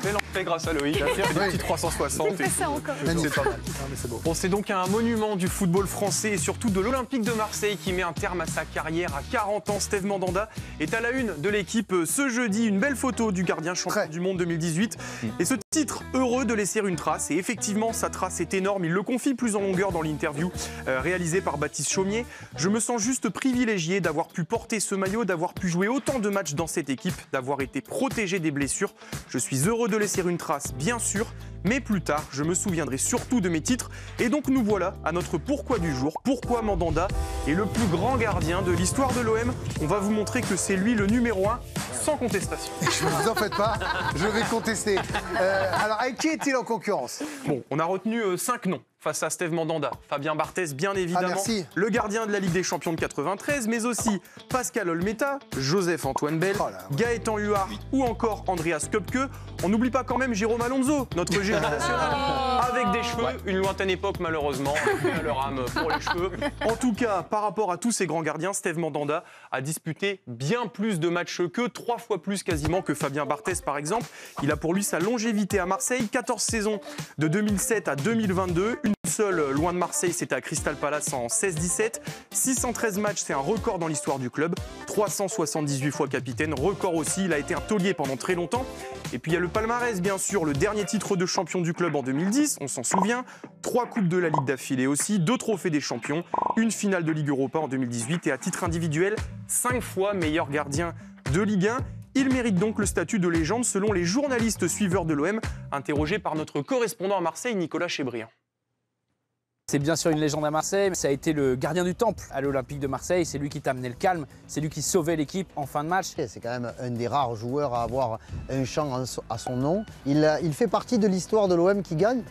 rappel en fait grâce à Loïc. Il a fait des petits 360. Il fait ça encore. C'est pas mal. Bon, c'est donc un monument du football français et surtout de l'Olympique de Marseille qui met un terme à sa carrière à 40 ans. Steve Mandanda est à la une de l'équipe ce jeudi. Une belle photo du gardien champion du monde 2018. Et ce titre, heureux de laisser une trace. Et effectivement, sa trace est énorme. Il le confie plus en longueur dans l'interview réalisée par Baptiste Chaumier. Je me sens juste privilégié d'avoir pu porter ce maillot, d'avoir pu jouer autant de matchs dans cette équipe, d'avoir été protégé des blessures. Je suis heureux de laisser une trace, bien sûr, mais plus tard, je me souviendrai surtout de mes titres. Et donc nous voilà à notre pourquoi du jour. Pourquoi Mandanda est le plus grand gardien de l'histoire de l'OM. On va vous montrer que c'est lui le numéro 1, sans contestation. Je ne vous en faites pas, je vais contester. Alors, avec qui est-il en concurrence? Bon, on a retenu 5 noms face à Steve Mandanda. Fabien Barthez, bien évidemment, le gardien de la Ligue des Champions de 93, mais aussi Pascal Olmeta, Joseph-Antoine Bell, Gaëtan Huard ou encore Andreas Köpke. On n'oublie pas quand même Jérôme Alonso, notre génie national, avec des cheveux, une lointaine époque malheureusement, à leur âme pour les cheveux. En tout cas, par rapport à tous ces grands gardiens, Steve Mandanda a disputé bien plus de matchs qu'eux, 3 fois plus quasiment que Fabien Barthez par exemple. Il a pour lui sa longévité à Marseille, 14 saisons de 2007 à 2022, une seule loin de Marseille, c'était à Crystal Palace en 16-17. 613 matchs, c'est un record dans l'histoire du club. 378 fois capitaine, record aussi. Il a été un taulier pendant très longtemps. Et puis il y a le palmarès, bien sûr, le dernier titre de champion du club en 2010, on s'en souvient. 3 coupes de la Ligue d'affilée aussi, 2 trophées des champions, une finale de Ligue Europa en 2018 et à titre individuel, 5 fois meilleur gardien de Ligue 1. Il mérite donc le statut de légende selon les journalistes suiveurs de l'OM, interrogés par notre correspondant à Marseille, Nicolas Chebriand. C'est bien sûr une légende à Marseille, mais ça a été le gardien du temple à l'Olympique de Marseille. C'est lui qui t'a amené le calme, c'est lui qui sauvait l'équipe en fin de match. C'est quand même un des rares joueurs à avoir un chant à son nom. Il fait partie de l'histoire de l'OM qui gagne.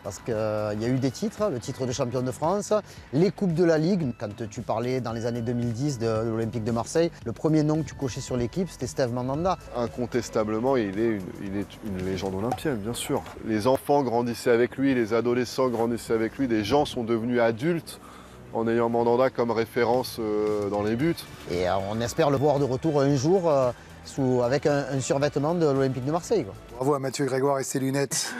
Parce qu'il y a eu des titres, le titre de champion de France, les coupes de la Ligue. Quand tu parlais dans les années 2010 de l'Olympique de Marseille, le premier nom que tu cochais sur l'équipe, c'était Steve Mandanda. Incontestablement, il est une légende olympienne, bien sûr. Les enfants grandissaient avec lui, les adolescents grandissaient avec lui, des gens sont devenus adultes en ayant Mandanda comme référence dans les buts. Et on espère le voir de retour un jour avec un survêtement de l'Olympique de Marseille, quoi. Bravo à Mathieu Grégoire et ses lunettes.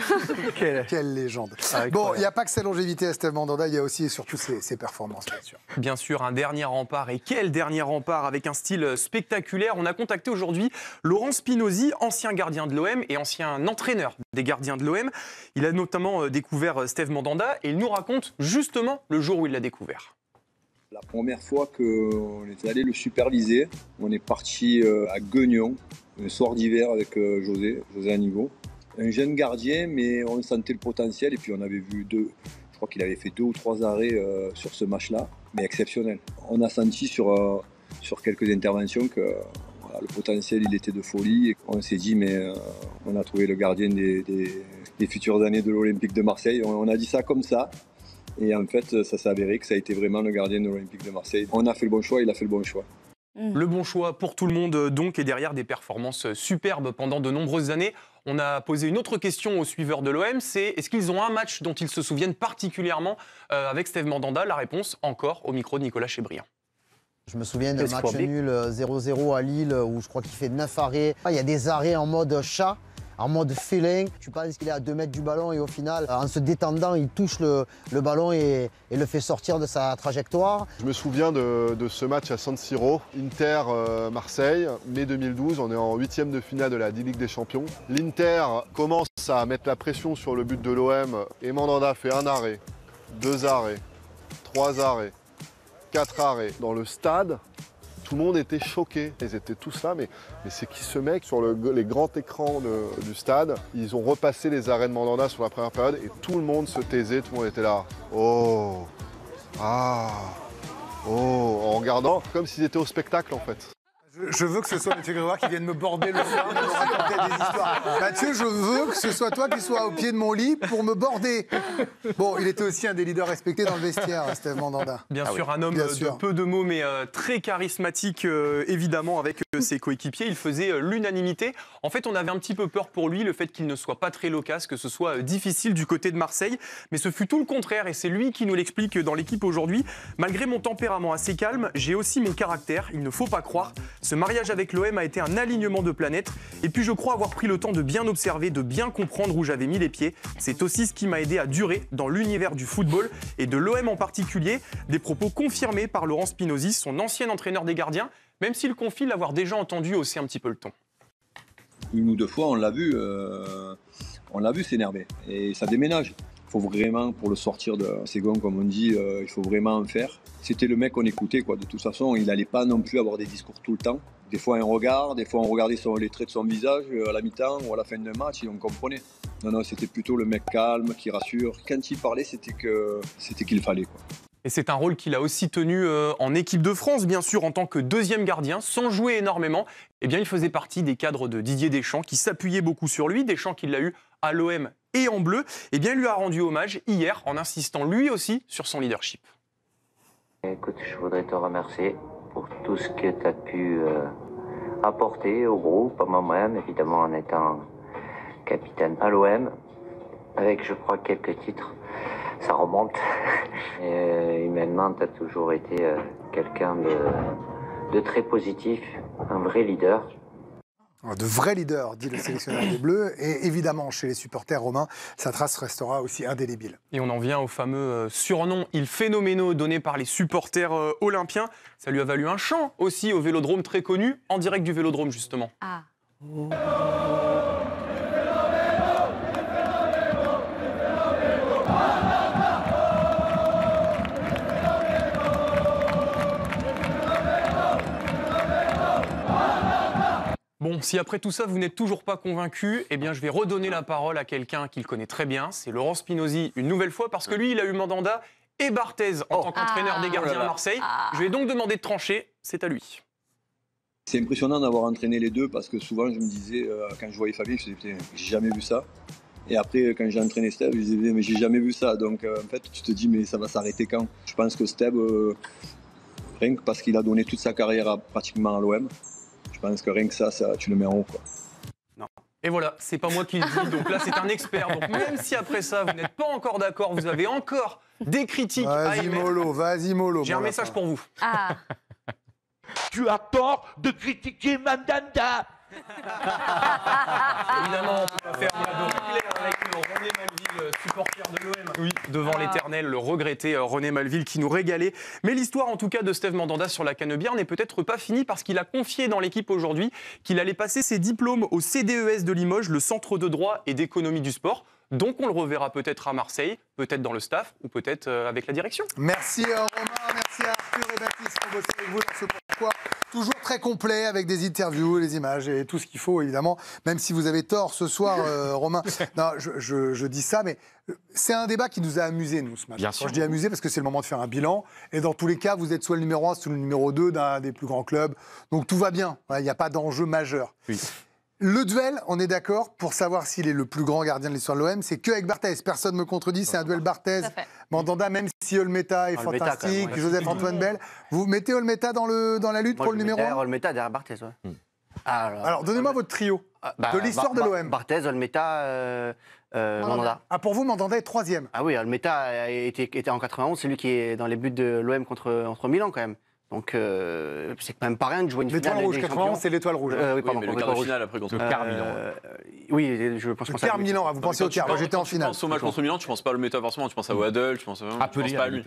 Quelle légende. Bon, il n'y a pas que sa longévité à Steve Mandanda, il y a aussi et surtout ses performances, bien sûr. Bien sûr, un dernier rempart. Et quel dernier rempart avec un style spectaculaire. On a contacté aujourd'hui Laurent Spinozzi, ancien gardien de l'OM et ancien entraîneur des gardiens de l'OM. Il a notamment découvert Steve Mandanda et il nous raconte justement le jour où il l'a découvert. La première fois qu'on est allé le superviser, on est parti à Guignon, un soir d'hiver avec José Anigo. Un jeune gardien, mais on sentait le potentiel et puis on avait vu je crois qu'il avait fait 2 ou 3 arrêts sur ce match-là, mais exceptionnel. On a senti sur quelques interventions que le potentiel il était de folie et on s'est dit mais on a trouvé le gardien des futures années de l'Olympique de Marseille. On a dit ça comme ça. Et en fait, ça s'est avéré que ça a été vraiment le gardien de l'Olympique de Marseille. On a fait le bon choix, il a fait le bon choix. Le bon choix pour tout le monde donc, et derrière des performances superbes pendant de nombreuses années. On a posé une autre question aux suiveurs de l'OM, c'est est-ce qu'ils ont un match dont ils se souviennent particulièrement avec Steve Mandanda? La réponse, encore au micro de Nicolas Chebriand. Je me souviens d'un match nul 0-0 à Lille où je crois qu'il fait 9 arrêts. Il y a des arrêts en mode chat. En mode félin, tu penses qu'il est à 2 mètres du ballon et au final, en se détendant, il touche le ballon et le fait sortir de sa trajectoire. Je me souviens de ce match à San Siro, Inter-Marseille, mai 2012, on est en 8e de finale de la Ligue des Champions. L'Inter commence à mettre la pression sur le but de l'OM et Mandanda fait 1 arrêt, 2 arrêts, 3 arrêts, 4 arrêts. Dans le stade, tout le monde était choqué. Ils étaient tous là, mais c'est qui ce mec? Sur les grands écrans du stade, ils ont repassé les arrêts de Mandanda sur la première période et tout le monde se taisait, tout le monde était là. Oh, ah, oh, en regardant comme s'ils étaient au spectacle en fait. Je veux que ce soit Mathieu Grégoire qui vienne me border le soir et me raconter des histoires. Mathieu, je veux que ce soit toi qui sois au pied de mon lit pour me border. Bon, il était aussi un des leaders respectés dans le vestiaire, Steve Mandanda. Bien sûr, un homme de peu de mots, mais très charismatique, évidemment, avec ses coéquipiers. Il faisait l'unanimité. En fait, on avait un petit peu peur pour lui, le fait qu'il ne soit pas très loquace, que ce soit difficile du côté de Marseille. Mais ce fut tout le contraire, et c'est lui qui nous l'explique dans l'équipe aujourd'hui. Malgré mon tempérament assez calme, j'ai aussi mon caractère, il ne faut pas croire. Ce mariage avec l'OM a été un alignement de planètes. Et puis je crois avoir pris le temps de bien observer, de bien comprendre où j'avais mis les pieds. C'est aussi ce qui m'a aidé à durer dans l'univers du football et de l'OM en particulier. Des propos confirmés par Laurent Spinozzi, son ancien entraîneur des gardiens, même s'il confie l'avoir déjà entendu hausser un petit peu le ton. Une ou deux fois, on l'a vu s'énerver. Et ça déménage. Il faut vraiment, pour le sortir de ses gonds, comme on dit, il faut vraiment en faire. C'était le mec qu'on écoutait, quoi. De toute façon, il n'allait pas non plus avoir des discours tout le temps. Des fois un regard, des fois on regardait les traits de son visage à la mi-temps ou à la fin d'un match et on comprenait. Non, c'était plutôt le mec calme, qui rassure. Quand il parlait, c'était qu'il fallait, quoi. Et c'est un rôle qu'il a aussi tenu en équipe de France, bien sûr, en tant que deuxième gardien, sans jouer énormément. Eh bien, il faisait partie des cadres de Didier Deschamps, qui s'appuyait beaucoup sur lui. Deschamps, qui l'a eu à l'OM et en bleu, eh bien, lui a rendu hommage hier en insistant lui aussi sur son leadership. Écoute, je voudrais te remercier pour tout ce que tu as pu apporter au groupe, à moi-même, évidemment en étant capitaine à l'OM, avec, je crois, quelques titres. Ça remonte. Et humainement, tu as toujours été quelqu'un de très positif, un vrai leader. De vrais leaders, dit le sélectionneur des Bleus. Et évidemment, chez les supporters romains, sa trace restera aussi indélébile. Et on en vient au fameux surnom « Il phénoménaux » donné par les supporters olympiens. Ça lui a valu un chant aussi au Vélodrome, très connu, en direct du Vélodrome justement. Ah. Bon, si après tout ça, vous n'êtes toujours pas convaincu, eh bien, je vais redonner la parole à quelqu'un qu'il connaît très bien. C'est Laurent Spinozzi, une nouvelle fois, parce que lui, il a eu Mandanda et Barthez en tant qu'entraîneur des gardiens à Marseille. Je vais donc demander de trancher. C'est à lui. C'est impressionnant d'avoir entraîné les deux, parce que souvent, je me disais, quand je voyais Fabien, je me disais, putain, j'ai jamais vu ça. Et après, quand j'ai entraîné Steb, je me disais, mais j'ai jamais vu ça. Donc, en fait, tu te dis, mais ça va s'arrêter quand? Je pense que Steb, rien que parce qu'il a donné toute sa carrière pratiquement à l'OM, je pense que rien que ça, tu le mets en haut, quoi. Non. Et voilà, c'est pas moi qui le dis, donc là c'est un expert. Donc même si après ça vous n'êtes pas encore d'accord, vous avez encore des critiques à émettre. Vas-y mollo. J'ai un message pour vous. Ah. Tu as tort de critiquer Mandanda. Évidemment, on peut pas faire un clair avec René Malville, supporter de l'OM. Oui, devant l'éternel, le regretté René Malville qui nous régalait. Mais l'histoire en tout cas de Steve Mandanda sur la Canebière n'est peut-être pas finie, parce qu'il a confié dans l'équipe aujourd'hui qu'il allait passer ses diplômes au CDES de Limoges, le centre de droit et d'économie du sport. Donc on le reverra peut-être à Marseille, peut-être dans le staff ou peut-être avec la direction. Merci Romain, merci à Arthur et Baptiste pour bosser avec vous dans ce Pourquoi. Toujours très complet avec des interviews, les images et tout ce qu'il faut évidemment. Même si vous avez tort ce soir, Romain. Non, je dis ça, mais c'est un débat qui nous a amusés, nous, ce matin. Quand je dis amusé, parce que c'est le moment de faire un bilan. Et dans tous les cas, vous êtes soit le numéro 1, soit le numéro 2 d'un des plus grands clubs. Donc tout va bien. Il n'y a pas d'enjeu majeur. Oui. Le duel, on est d'accord, pour savoir s'il est le plus grand gardien de l'histoire de l'OM, c'est qu'avec Barthez. Personne ne me contredit, c'est un duel Barthez-Mandanda, même si Olmeta est fantastique, Joseph-Antoine Bell. Vous mettez Olmeta dans la lutte pour le numéro 1 Olmeta derrière Barthez, ouais. Alors donnez-moi votre trio de l'histoire de l'OM. Barthez, Olmeta, Mandanda. Ah, pour vous, Mandanda est 3e. Ah oui, Olmeta était en 91, c'est lui qui est dans les buts de l'OM contre Milan, quand même. Donc, c'est quand même pas rien de jouer une finale. L'étoile rouge, 91, c'est l'étoile rouge. Oui, pardon, mais le quart de finale après contre le Car Milan. Oui, je pense que le Car Milan, vous pensez au Car, moi j'étais en finale. Tu penses au match contre Milan, tu penses pas à Olmeta forcément, tu penses à Waddle, tu penses à Pelé, pas à lui.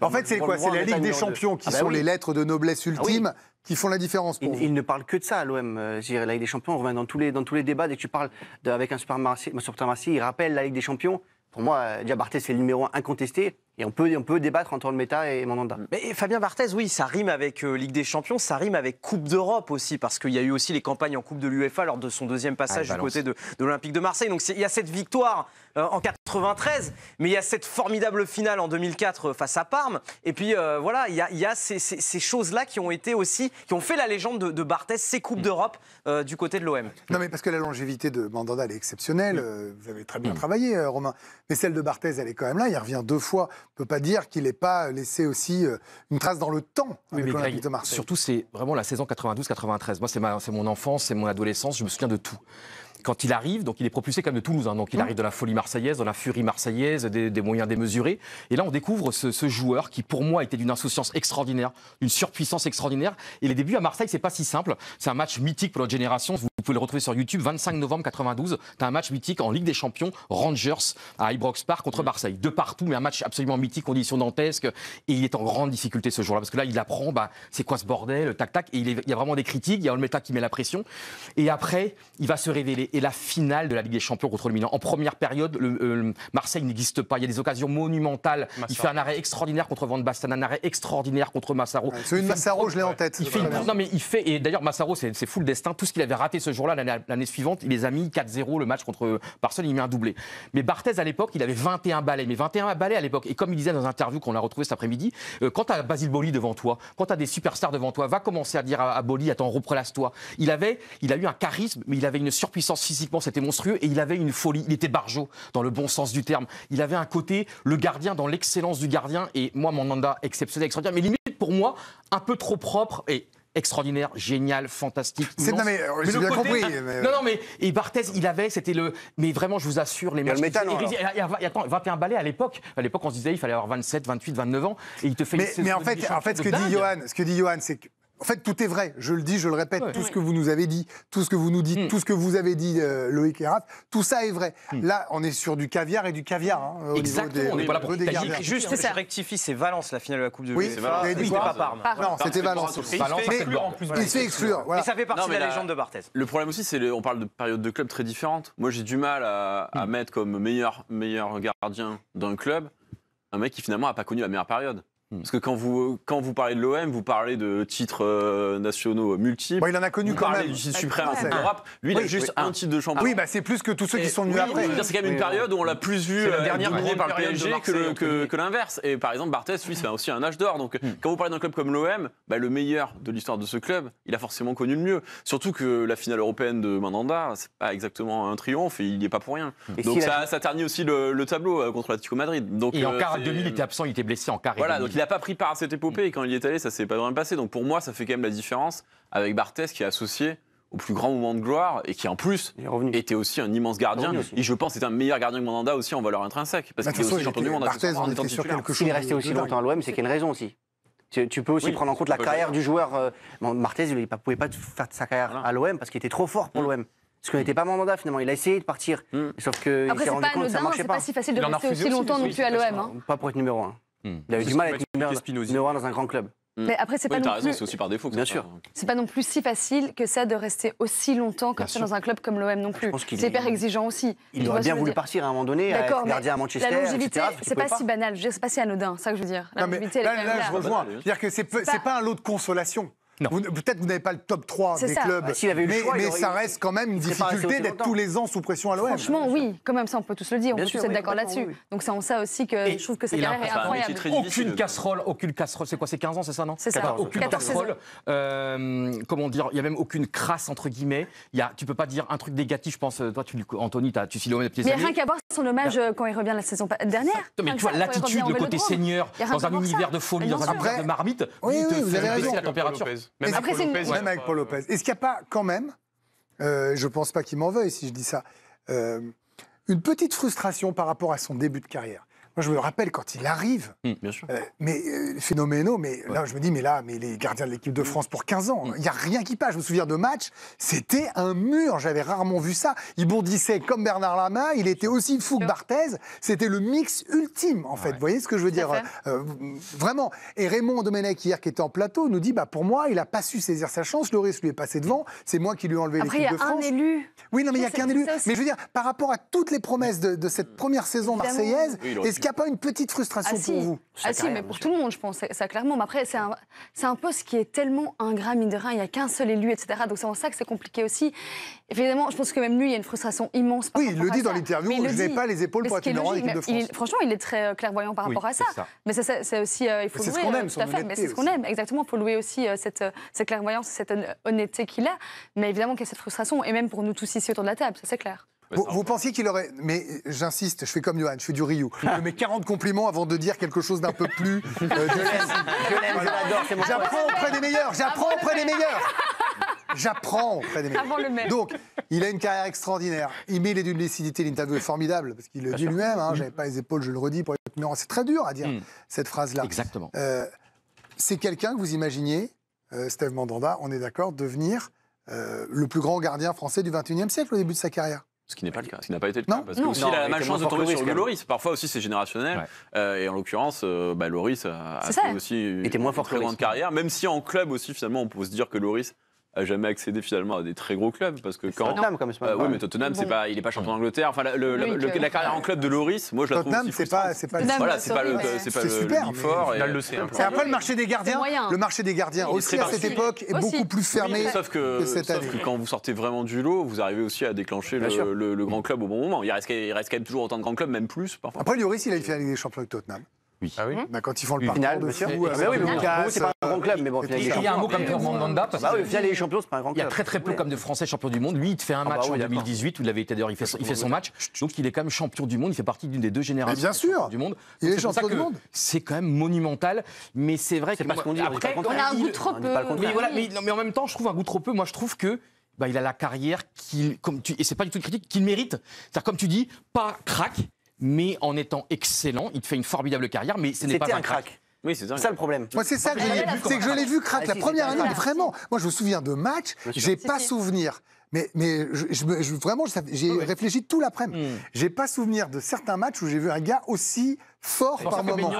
En fait, c'est quoi? C'est la Ligue des Champions qui sont les lettres de noblesse ultimes qui font la différence pour vous. Il ne parle que de ça à l'OM. La Ligue des Champions, on revient dans tous les débats. Dès que tu parles avec un supporter Marseille, il rappelle la Ligue des Champions. Pour moi, déjà Barthez, c'est le numéro 1 incontesté. Et on peut débattre entre Olmeta et Mandanda. Mais Fabien Barthez, oui, ça rime avec Ligue des Champions, ça rime avec Coupe d'Europe aussi, parce qu'il y a eu aussi les campagnes en Coupe de l'UEFA lors de son deuxième passage du côté de l'Olympique de Marseille. Donc il y a cette victoire en 93, mais il y a cette formidable finale en 2004 face à Parme. Et puis voilà, il y a ces choses-là qui ont été aussi, qui ont fait la légende de Barthez, ces Coupes d'Europe du côté de l'OM. Non, mais parce que la longévité de Mandanda, elle est exceptionnelle. Vous avez très bien travaillé, Romain. Mais celle de Barthez, elle est quand même là. Il revient 2 fois. On ne peut pas dire qu'il n'ait pas laissé aussi une trace dans le temps avec l'Olympique de Marseille. Surtout, c'est vraiment la saison 92-93. Moi, c'est mon enfance, c'est mon adolescence. Je me souviens de tout. quand il arrive, donc il est propulsé comme de Toulouse, donc il arrive de la folie marseillaise, de la furie marseillaise, des moyens démesurés. Et là, on découvre ce joueur qui, pour moi, était d'une insouciance extraordinaire, d'une surpuissance extraordinaire. Et les débuts à Marseille, c'est pas si simple. C'est un match mythique pour notre génération. Vous pouvez le retrouver sur YouTube, 25 novembre 92. C'est un match mythique en Ligue des Champions, Rangers à Ibrox Park contre Marseille. De partout, mais un match absolument mythique, conditions dantesques. Et il est en grande difficulté ce jour-là, parce que là, il apprend, c'est quoi ce bordel, tac-tac. Et il y a vraiment des critiques. Il y a Olmeta qui met la pression. Et après, il va se révéler. Et la finale de la Ligue des Champions contre le Milan. En première période, Marseille n'existe pas. Il y a des occasions monumentales. Il fait un arrêt extraordinaire contre Van Basten, un arrêt extraordinaire contre Massaro. Celui de Massaro, je l'ai en tête. Et d'ailleurs, Massaro, c'est fou le destin. Tout ce qu'il avait raté ce jour-là, l'année suivante, il les a mis 4-0 le match contre Barcelone. Il met un doublé. Mais Barthez, à l'époque, il avait 21 balais. Mais 21 balais à l'époque. Et comme il disait dans une interview qu'on a retrouvée cet après-midi, quand tu as Basile Boli devant toi, quand tu as des superstars devant toi, va commencer à dire à Boli, attends, reprelasse-toi. Il a eu un charisme, mais il avait une surpuissance physiquement, c'était monstrueux, et il avait une folie. Il était barjot, dans le bon sens du terme. Il avait un côté, le gardien, dans l'excellence du gardien, et moi, Mandanda, exceptionnel, extraordinaire, mais limite, pour moi, un peu trop propre, et extraordinaire, génial, fantastique. Non mais j'ai bien compris. Mais et Barthez, c'était le. Mais vraiment, je vous assure, les matchs. Attends, 21 balais à l'époque. À l'époque, on se disait il fallait avoir 27, 28, 29 ans, et il te fait. Mais en fait, ce que dit Johan, c'est que. En fait, tout est vrai. Je le dis, je le répète. Tout ce que vous nous avez dit, tout ce que vous nous dites, tout ce que vous avez dit, Loïc et Raph, tout ça est vrai. Là, on est sur du caviar et du caviar. Exactement. On n'est pas là pour des gardiens. Juste, ça rectifie, c'est Valence, la finale de la Coupe de Oui, c'est pas Parme. Non, c'était Valence. Il se fait exclure en plus. Il se fait exclure. Et ça fait partie de la légende de Barthez. Le problème aussi, c'est on parle de périodes de clubs très différentes. Moi, j'ai du mal à mettre comme meilleur gardien d'un club un mec qui finalement n'a pas connu la meilleure période. Parce que quand vous parlez de l'OM, vous parlez de titres nationaux multiples. Il en a connu quand même. Vous parlez du titre suprême en Coupe d'Europe. Lui, il a juste un titre de champion. Oui, c'est plus que tous ceux qui sont venus après. C'est quand même une période où on l'a plus vu dominé par le PSG que l'inverse. Et par exemple, Barthez, lui, c'est aussi un âge d'or. Donc quand vous parlez d'un club comme l'OM, le meilleur de l'histoire de ce club, il a forcément connu le mieux. Surtout que la finale européenne de Mandanda, c'est pas exactement un triomphe et il n'y est pas pour rien. Donc ça ternit aussi le tableau contre l'Atlético Madrid. Et en quart 2000, il était absent, il était blessé en quart. Voilà, donc il n'a pas pris part à cette épopée et quand il y est allé, ça s'est pas vraiment passé. Donc pour moi, ça fait quand même la différence avec Barthez qui est associé au plus grand moment de gloire et qui en plus était aussi un immense gardien. Et je pense que c'est un meilleur gardien que Mandanda aussi en valeur intrinsèque parce qu'il est aussi champion du monde. S'il est resté aussi longtemps à l'OM, c'est qu'il y a une raison aussi. Tu peux aussi prendre en compte la carrière du joueur. Barthez, il ne pouvait pas faire sa carrière à l'OM parce qu'il était trop fort pour l'OM. Parce qu'il n'était pas Mandanda finalement, il a essayé de partir. Sauf qu'il s'est rendu compte que ça ne marchait pas. C'est pas si facile de rester aussi longtemps non plus à l'OM. Pas pour être numéro 1. Il avait du mal à être numéro 1 dans un grand club. Mais après, c'est pas non plus. C'est aussi par défaut. Bien sûr. C'est pas non plus si facile que ça de rester aussi longtemps comme ça dans un club comme l'OM non plus. C'est hyper exigeant aussi. Il aurait bien voulu partir à un moment donné, être gardien à Manchester. La longévité, c'est pas si banal. C'est pas si anodin, c'est ça que je veux dire. La longévité, là, je rejoins. C'est-à-dire que c'est pas un lot de consolation. Peut-être que vous n'avez pas le top 3 des clubs, mais ça reste quand même une difficulté d'être tous les ans sous pression à l'OM. Franchement, oui, quand même, ça on peut tous le dire, on peut tous être d'accord là-dessus. Donc c'est en ça aussi que je trouve que cette carrière est incroyable. Aucune casserole, c'est quoi, c'est 15 ans, c'est ça, non? C'est ça, aucune casserole, comment dire, il n'y a même aucune crasse, entre guillemets. Tu peux pas dire un truc négatif, je pense, toi, Anthony, tu suis l'OM depuis des années. Mais rien qu'à voir son hommage quand il revient la saison dernière. Mais tu vois, l'attitude, le côté seigneur, dans un univers de folie, dans un univers de marmite, oui, vous avez raison. La température. Même avec Paul Lopez. Est-ce qu'il n'y a pas quand même, je ne pense pas qu'il m'en veuille si je dis ça, une petite frustration par rapport à son début de carrière? Moi, je me rappelle quand il arrive, phénoménaux, mais là, je me dis, mais les gardiens de l'équipe de France pour 15 ans, il n'y a rien qui passe. Je me souviens de matchs, c'était un mur, j'avais rarement vu ça. Il bondissait comme Bernard Lama, il était aussi fou que Barthez, c'était le mix ultime, en fait. Vous voyez ce que je veux dire? Vraiment. Et Raymond Domenech, hier, qui était en plateau, nous dit, pour moi, il n'a pas su saisir sa chance, Loris lui est passé devant, c'est moi qui lui ai enlevé l'équipe de France. Après, il y a un élu. Oui, non, mais il n'y a qu'un élu. Mais je veux dire, par rapport à toutes les promesses de cette première saison marseillaise, est-ce qu'il n'y a pas une petite frustration pour vous? Si, mais pour tout le monde, je pense, ça clairement. Mais après, c'est un poste qui est tellement ingrat, mine de rien, il n'y a qu'un seul élu, etc. Donc c'est en ça que c'est compliqué aussi. Évidemment, je pense que même lui, il y a une frustration immense par rapport à ça. Oui, il le dit dans l'interview, je n'ai pas les épaules pour être numéro 1 de l'équipe de France. Franchement, il est très clairvoyant par rapport à ça. Mais c'est aussi, il faut louer. C'est ce qu'on aime, tout à fait. Mais c'est ce qu'on aime, exactement. Il faut louer aussi cette clairvoyance, cette honnêteté qu'il a. Mais évidemment qu'il y a cette frustration, et même pour nous tous ici autour de la table, ça c'est clair. Vous pensiez qu'il aurait... Mais j'insiste, je fais comme Johan, je fais du Ryu. Je mets 40 compliments avant de dire quelque chose d'un peu plus... Je l'aime, je l'adore. J'apprends auprès des meilleurs, J'apprends auprès des meilleurs. Donc, Il a une carrière extraordinaire. Il est d'une lucidité, l'interview est formidable, parce qu'il le dit lui-même, hein, j'avais pas les épaules, je le redis, pour être numéro 1. C'est très dur à dire, cette phrase-là. Exactement. C'est quelqu'un que vous imaginiez, Steve Mandanda, on est d'accord, devenir le plus grand gardien français du 21e siècle au début de sa carrière. Ce qui n'est pas le cas, ce qui n'a pas été le cas. Parce qu'il a la malchance de tomber sur Hugo Lloris. Parfois aussi, c'est générationnel. Et en l'occurrence, Lloris a fait aussi une très grande carrière. Même si en club aussi, finalement, on peut se dire que Lloris a jamais accédé finalement à des très gros clubs parce que quand Tottenham comme ça. Oui, mais Tottenham, c'est pas, il est pas champion d'Angleterre. Enfin, la carrière en club de Lloris, moi je la trouve aussi Tottenham, c'est pas voilà, c'est pas le super fort. C'est après le marché des gardiens. Le marché des gardiens aussi à cette époque est beaucoup plus fermé que cette année. Sauf que quand vous sortez vraiment du lot, vous arrivez aussi à déclencher le grand club au bon moment. Il reste quand même toujours autant de grands clubs, même plus parfois. Après Lloris, il a fait la Ligue des Champions avec Tottenham. Oui. Ah oui. Quand ils font le final, parcours de monsieur. fou, C'est pas un grand club, mais bon. Il y a un mot comme pour Mandanda. Il y a les champions, c'est pas un grand club. Il y a très peu comme de Français champions du monde. Lui, il te fait un match en 2018 où il avait été d'ailleurs, il fait son match. Donc il est quand même champion du monde. Il fait partie d'une des 2 générations. Bien sûr. Du monde. Il est champion du monde. C'est quand même monumental. Mais c'est vrai que c'est pas ce qu'on dit. Après, on a un goût trop peu. Mais en même temps, je trouve un goût trop peu. Moi, je trouve que il a la carrière et c'est pas du tout une critique, qu'il mérite. C'est-à-dire, comme tu dis, pas crack. Mais en étant excellent, il te fait une formidable carrière, mais ce n'est pas un crack. Oui, c'est ça le problème. Moi, c'est ça que je l'ai vu crack la première année, vraiment. Moi, je me souviens de matchs, j'ai pas souvenir. Mais vraiment, j'ai réfléchi tout l'après-midi. J'ai pas souvenir de certains matchs où j'ai vu un gars aussi fort par moment.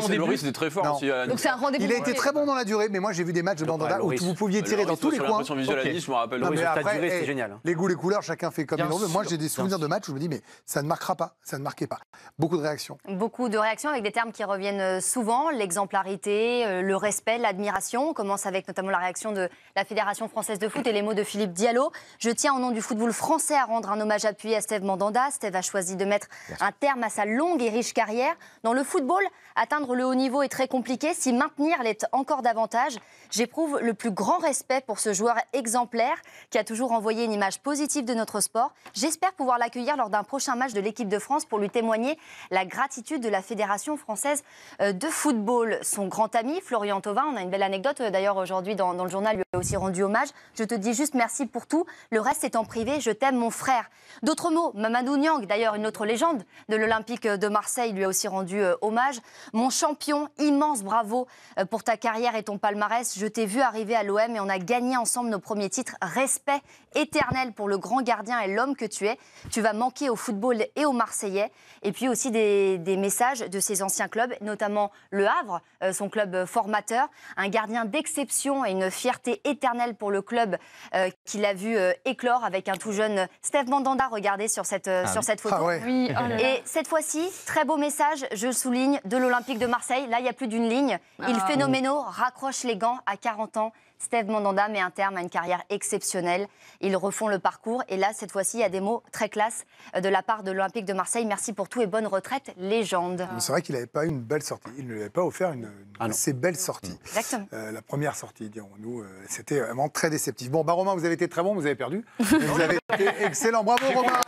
Lloris était très fort aussi. Donc c'est un rendez-vous. Il a été très bon dans la durée, mais moi j'ai vu des matchs de Mandanda où vous pouviez tirer dans tous les coins. Je me rappelle. C'est génial. Les goûts, les couleurs, chacun fait comme il en veut. Moi j'ai des souvenirs de matchs où je me dis mais ça ne marquera pas, ça ne marquait pas. Beaucoup de réactions. Beaucoup de réactions avec des termes qui reviennent souvent, l'exemplarité, le respect, l'admiration. On commence avec notamment la réaction de la Fédération française de foot et les mots de Philippe Diallo. Je tiens au nom du football français à rendre un hommage appuyé à Steve Mandanda. Steve a choisi de mettre un terme à sa longue et riche carrière. Dans le football, atteindre le haut niveau est très compliqué. S'y maintenir l'est encore davantage. J'éprouve le plus grand respect pour ce joueur exemplaire qui a toujours envoyé une image positive de notre sport. J'espère pouvoir l'accueillir lors d'un prochain match de l'équipe de France pour lui témoigner la gratitude de la Fédération française de football. Son grand ami, Florian Thauvin, on a une belle anecdote d'ailleurs aujourd'hui dans le journal, lui a aussi rendu hommage. Je te dis juste merci pour tout. Le reste est en privé. Je t'aime, mon frère. D'autres mots, Mamadou Niang, d'ailleurs une autre légende de l'Olympique de Marseille, lui a aussi rendu hommage. Mon champion, immense bravo pour ta carrière et ton palmarès. Je t'ai vu arriver à l'OM et on a gagné ensemble nos premiers titres. Respect éternel pour le grand gardien et l'homme que tu es. Tu vas manquer au football et aux Marseillais. Et puis aussi des messages de ses anciens clubs, notamment Le Havre, son club formateur. Un gardien d'exception et une fierté éternelle pour le club qu'il a vu éclore avec un tout jeune Steve Mandanda. Regardez sur cette photo. Oui, et cette fois-ci, très beau message, je le souligne, de l'Olympique de Marseille. Là, il n'y a plus d'une ligne. Il phénoménal, raccroche les gants à 40 ans. Steve Mandanda met un terme à une carrière exceptionnelle. Ils refont le parcours. Et là, cette fois-ci, il y a des mots très classe de la part de l'Olympique de Marseille. Merci pour tout et bonne retraite, légende. C'est vrai qu'il n'avait pas eu une belle sortie. Il ne lui avait pas offert une assez belle sortie. Exactement. La première sortie, dirons-nous, c'était vraiment très déceptif. Bon, Romain, vous avez été très bon, vous avez perdu. Vous avez été excellent. Bravo, Romain.